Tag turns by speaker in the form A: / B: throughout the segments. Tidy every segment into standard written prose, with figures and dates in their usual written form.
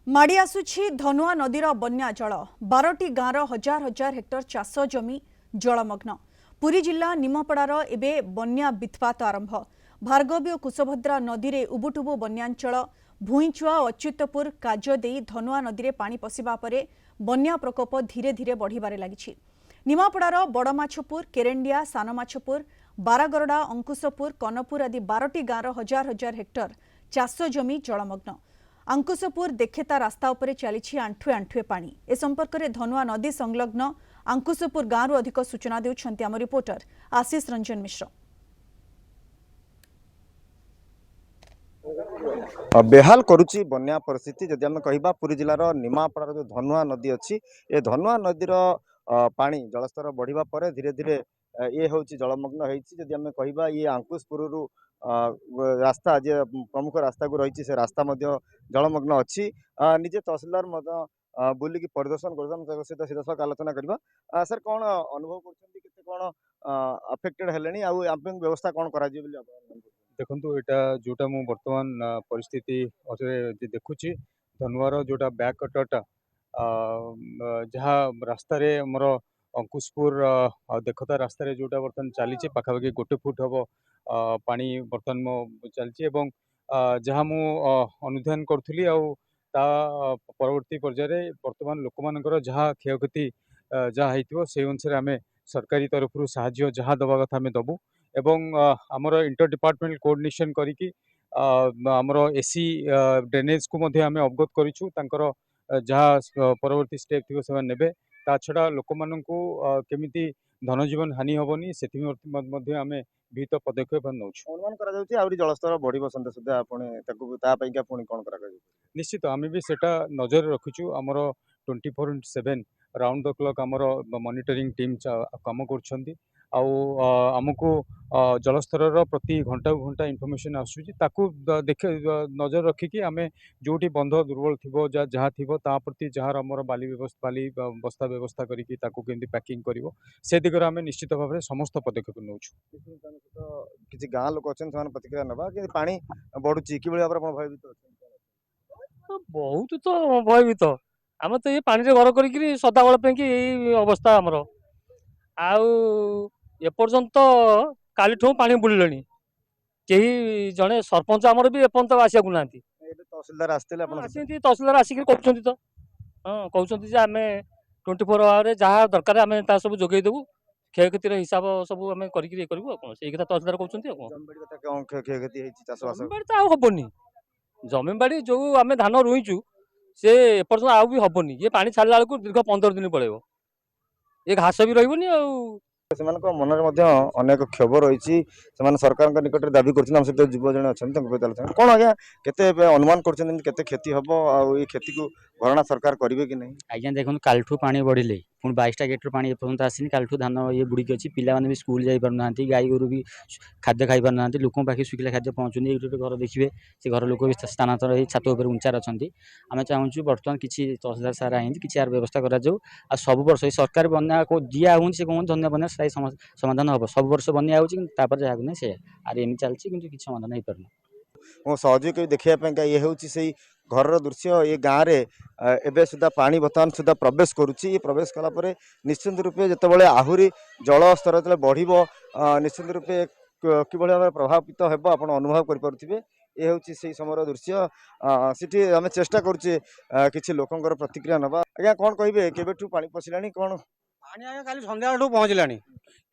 A: माड़ी आसुछि धनुआ नदीर बन्या जल 12टी गाँवर हजार हजार हेक्टर चाष जमी जलमग्न। पुरी जिला निमपड़ार एबे बन्या बित्पात आरंभ। भार्गवी और कुशभद्रा नदी में उबुटुबु बन्यांचल भूईचुआ और अच्युतपुर काज देई धनुआ नदी में पानी पशिबा परे बन्या प्रकोप धीरे धीरे बढ़िबारे लागिछि। निमापड़ार बड़माछपुर, केरेंडिया, सानमाछपुर, बारागरडा, अंकुशपुर, कनपुर आदि 12टी गाँवर हजार हजार हेक्टर चाष जमी जलमग्न। अंकुशपुर देखेता रास्ता उपरे चली आंठुए आंठुए पानी। ए संपर्क में धनुआ नदी संलग्न अंकुशपुर गाँव अधिक सूचना देउछन्ति आम रिपोर्टर आशीष रंजन मिश्र।
B: बेहाल करुच्ची बन्या परिस्थिति जदि आम कहिबा पुरी जिलार निमापड़ार जो धनुआ नदी अच्छी ए धनुआ नदीर पानी जलस्तर बढ़िबा परे धीरे धीरे ये हूँ जलमग्न होती। जदि आम कहिबा ये अंकुशपुर रास्ता जे प्रमुख रास्ता को रही से रास्ता जलमग्न अच्छी। निजे तहसिलदार बुलिकी परिदर्शन कर सहित सीधासख आलोचना करवा। सर कौन अनुभव कर कौन अफेक्टेड हेले व्यवस्था कौन कर
C: देखो यहाँ जोटा मु बर्तमान परिस्थिति देखुची धनुआर जोटा बैक कटरटा जहाँ रास्ता मोर अंकुशपुर देखता रास्ता जोटा बर्तमान चली पाखापाखि 1 फुट हम पानी बर्तमान मो चलची जहाँ मु अनुधान करी परवर्ती पर्यायर बर्तमान लोक मानकर जहाँ क्षयक्षति जहाँ होती से अनुसार आम सरकारी तरफ साहाय्य जहाँ दबा कथा आम दबू एवं आमर इंटर डिपार्टमेंटल कोऑर्डिनेशन करिकी आमर एसी ड्रेनेज को मध्य आम अवगत करिछु तांकर जहाँ परवर्ती स्टेप थी से नेबे ता छड़ा लोक माननकु केमिति धनजीवन हानि हेनी से आम विहित पदक्षेप नौछु।
B: अनुमान करा जाउछि आउरी जलस्तर बढ़िबो संदे सुद्धा आपण ताकू ता पइका पुणी कोन करा जाउछि।
C: निश्चित आम भी सेटा नजर रखुछु। आमर 24/7 राउंड द क्लॉक आमर मॉनिटरिंग टीम काम करछंती आमको जलस्तर प्रति घंटा घंटा इनफॉरमेशन आसूची ताकू देख नजर रखिकी आम जोटी बंध दुर्बल थी जहाँ थी प्रति जहाँ आमर बाली बस्ता व्यवस्था करके पैकिंग कर से दिगरे आम निश्चित भाव में समस्त पदक्षेप नौछु।
B: किसी गाँ लोक अच्छा प्रतिक्रिया ना कि पानी बढ़ुची कि भाव में भयभीत
D: बहुत तो भयभीत आम तो ये पानी घर कर सदा बेल अवस्था आमर एपर्यंत काली पानी बुड़े कहीं जड़े सरपंच आमर भी एपर्यंत आसक ना
B: तहसिलदार आसते
D: तहसिलदार आसिक कहते तो हाँ कहते आम 24 आवर जहाँ दरकार आम सब जोगे देवु क्षयक्षतिर हिसाब सब आम करें कथा तहसिलदार कहते हेनी जमीन बाड़ी जो आम धान रुईचु से एपर्यंत आउ भी हेनी ये पानी छाड़ा बेलू दीर्घ 15 दिन पड़ेगा ये घास भी रही
B: मन अनेक क्षोभ रही सरकार निकट में दाबी कर सहित युव जन अच्छा कौन आज्ञा केते अनुमान कर क्षति हम ये क्षति को भरणा सरकार करेंगे कि नहीं।
E: आज्ञा देखो कालठू पानी बढ़िले पुणी 22टा गेट्रु पानी एपर्यंत आसनी कालठू धान ये बुड़िकी अच्छी पिला भी स्कूल जाना गाई गोरु भी खाद्य खाई पार ना लोक पाखे शुखिला खाद्य पहुँचुनी ये घर देखिए से घर लोक भी स्थानांतर छात उपर उंचार अच्छा आम चाहूँ बर्तमान किसी तहसिलदार सार आई कि यार व्यवस्था कर सब वर्ष सरकार बना को दिया हूँ से कहूँ धन्य बना स्थायी समाधान हम सब वर्ष बनिया होपर जहाँ नहीं से आर एम चलती कि समाधान हो पार
B: मो सहयोगी देखा ये हूँ से घर दृश्य ये गाँव में एवं सुधा पानी बर्तमान सुधा प्रवेश करुच्ची। प्रवेश कलापर निश्चित रूपे जितेबाला आहरी जल स्तर जो बढ़ निश्चित रूपे कि भाव में प्रभावित होब आप अनुभव करें। ये हूँ से समय दृश्य सीठी आम चेष्टा करुचे किसी लोकंर प्रतिक्रिया नवा। आज्ञा कौन कहे केबेठू पानी पशिला कौन
F: पानी आगे खाली संध्या पहुँचला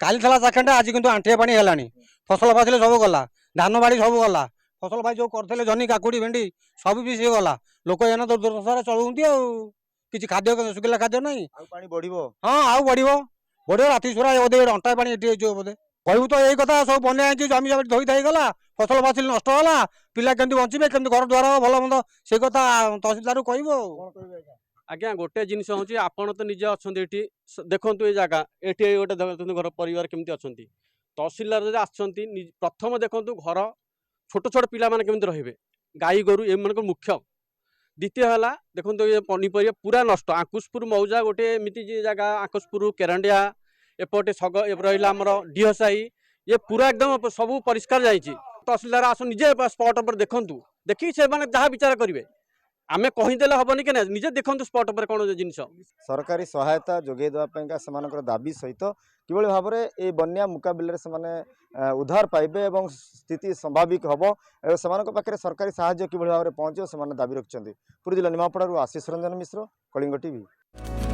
F: काली था चाखेंडा आज किंतु आंठिए पानी है फसल फासिले सब गला धान बाड़ी सब गला फसल भाई जो करते जनी काकुड़ी भेंडी सब भी सी गला लोक एना दुर्दशा चलुंती कि खाद्य शुखिला खाद्य ना
B: पानी बढ़ो
F: हाँ आउ बढ़ो बढ़ो राति सुरा बोधे अंटा पानी ये बोधे कहू तो यही कथा सब बना जमी जमी धोई धाई गला फसल फासिल नष्ट है पिला केमती बचे केमती घर द्वार भल मंद से कथा तहसिलदार कह
G: आज्ञा गोटे जिनस हूँ आपड़ तो निजे अच्छा देखु ये जगह ये गोटे घर परिवार केमती अच्छा तहसिलदार आसती प्रथम देखु घर छोट छोट पिला माने केमती रहिबे गाई गोरु ए मन मुख्य द्वितीय है देखो ये पनीपरिया पूरा नष्ट आकुशपुर मौजा गोटे एमती जगह आकुशपुर केरंडिया एपटे सग रहा आमर डीहसाई ये पूरा एकदम सब परिष्कार जाइए तहसिलदार आस निजे स्पॉट पर देखु देखिए से जहाँ विचार करेंगे आमे कहीदेले हेनी कि निजे देखते स्पट पर कौन जिनस
B: सरकारी सहायता जोगे देवाई सेमानकर दाबी सहित किभଳି भाବରେ ए बन्या मुकाबिले से उद्धार पाइबे एवं स्थिति स्वाभाविक हम और सेमानक पाखे सरकारी साहाय्य किभଳି भाବରେ पहुँचो से दाबी रखिंट पुरी जिला निमापड़ारू आशीष रंजन मिश्र कलिंग टीवी।